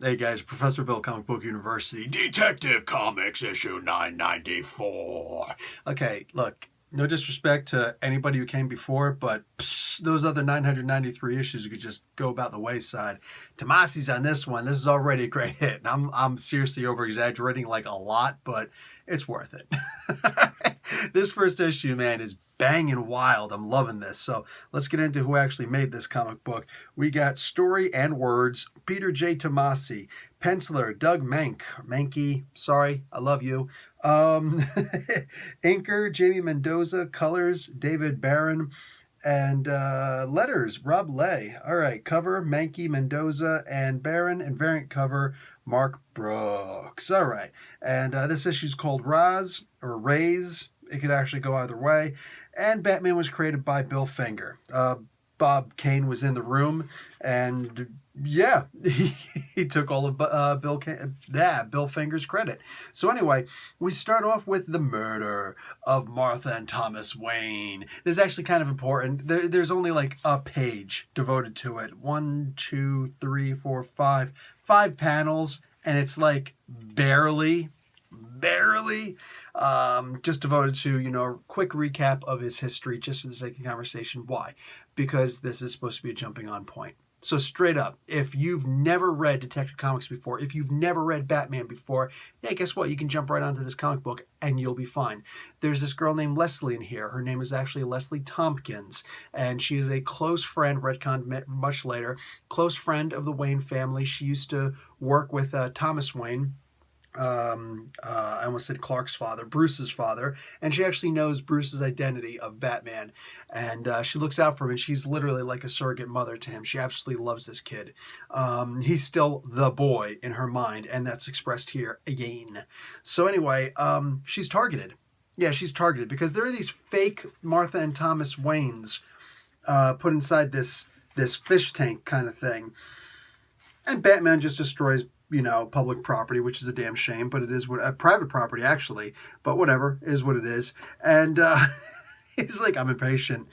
Hey guys, Professor Bill, Comic Book University, Detective Comics issue 994. Okay, look, no disrespect to anybody who came before, but those other 993 issues could just go about the wayside. Tomasi's on this one. This is already a great hit. And I'm seriously over exaggerating like a lot, but it's worth it. This first issue, man, is banging wild. I'm loving this. So let's get into who actually made this comic book. We got story and words, Peter J. Tomasi, penciler, Doug Mankey, sorry, I love you. Inker, Jamie Mendoza, colors, David Barron, and letters, Rob Lay. All right, cover, Mankey, Mendoza, and Barron, and variant cover, Mark Brooks. All right, and this issue is called Raz, or Raise. It could actually go either way. And Batman was created by Bill Finger. Bob Kane was in the room, and yeah, he took all of Bill Finger's credit. So anyway, we start off with the murder of Martha and Thomas Wayne. This is actually kind of important. There's only like a page devoted to it. 1, 2, 3, 4, 5. 5 panels, and it's like barely just devoted to, a quick recap of his history just for the sake of conversation. Why? Because this is supposed to be a jumping on point. So straight up, if you've never read Detective Comics before, if you've never read Batman before, yeah, guess what? You can jump right onto this comic book and you'll be fine. There's this girl named Leslie in here. Her name is actually Leslie Tompkins, and she is a close friend, retconned much later, close friend of the Wayne family. She used to work with Thomas Wayne. I almost said Clark's father, Bruce's father, and she actually knows Bruce's identity of Batman, and she looks out for him, and she's literally like a surrogate mother to him. She absolutely loves this kid. He's still the boy in her mind, and that's expressed here again. So anyway, she's targeted. Yeah, she's targeted because there are these fake Martha and Thomas Waynes put inside this fish tank kind of thing, and Batman just destroys public property, which is a damn shame, but it is private property actually, but whatever, is what it is. And he's like, I'm impatient.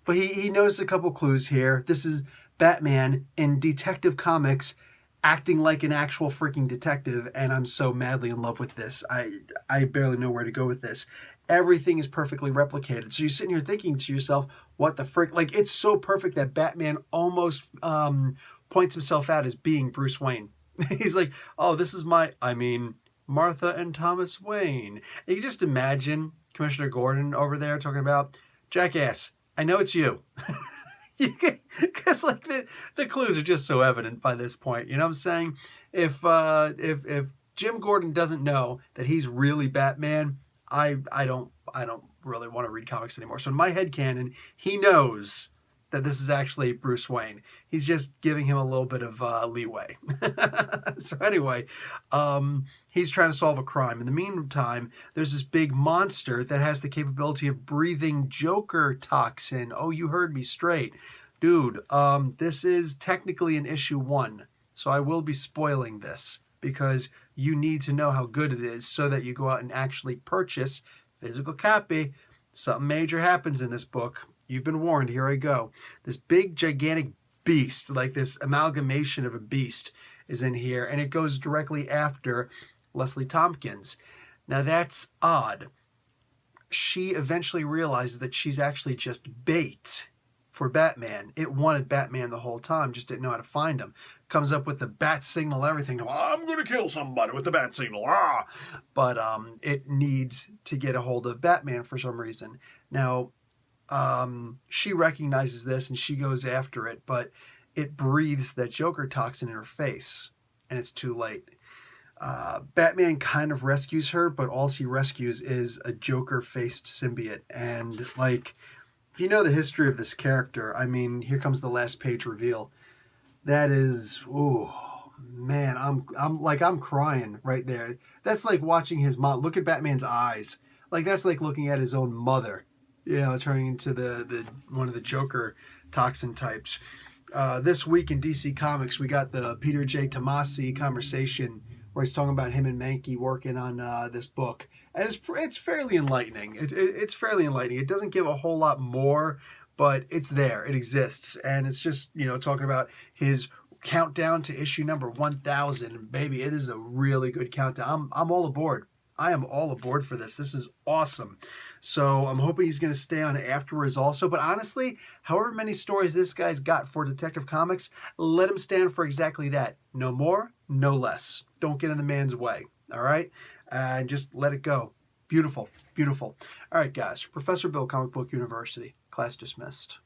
But he noticed a couple clues here. This is Batman in Detective Comics acting like an actual freaking detective, and I'm so madly in love with this. I barely know where to go with this. Everything is perfectly replicated. So you're sitting here thinking to yourself, what the frick? Like, it's so perfect that Batman almost points himself out as being Bruce Wayne. He's like, oh, this is Martha and Thomas Wayne. And you just imagine Commissioner Gordon over there talking about, jackass, I know it's you. Because like the clues are just so evident by this point. You know what I'm saying? If Jim Gordon doesn't know that he's really Batman, I don't really want to read comics anymore. So in my headcanon, he knows that this is actually Bruce Wayne. He's just giving him a little bit of leeway. So anyway, he's trying to solve a crime. In the meantime, there's this big monster that has the capability of breathing Joker toxin. Oh, you heard me straight. Dude, this is technically in issue 1, so I will be spoiling this because you need to know how good it is so that you go out and actually purchase physical copy. Something major happens in this book. You've been warned. Here I go. This big, gigantic beast, like this amalgamation of a beast, is in here, and it goes directly after Leslie Tompkins. Now, that's odd. She eventually realizes that she's actually just bait for Batman. It wanted Batman the whole time, just didn't know how to find him. Comes up with the bat signal, everything. I'm going to kill somebody with the bat signal. Ah! But it needs to get a hold of Batman for some reason. Now, she recognizes this and she goes after it, but it breathes that Joker toxin in her face, and it's too late. Batman kind of rescues her, but all she rescues is a Joker-faced symbiote. And like, if you know the history of this character, here comes the last page reveal. That is, ooh, man, I'm crying right there. That's like watching his mom. Look at Batman's eyes. Like, that's like looking at his own mother. Turning into the one of the Joker toxin types. This week in DC Comics, we got the Peter J. Tomasi conversation where he's talking about him and Mankey working on this book, and it's fairly enlightening. It's fairly enlightening. It doesn't give a whole lot more, but it's there. It exists, and it's just talking about his countdown to issue number 1000. And baby, it is a really good countdown. I'm all aboard. I am all aboard for this. This is awesome. So I'm hoping he's going to stay on afterwards also. But honestly, however many stories this guy's got for Detective Comics, let him stand for exactly that. No more, no less. Don't get in the man's way. All right? And just let it go. Beautiful, beautiful. All right, guys. Professor Bill, Comic Book University. Class dismissed.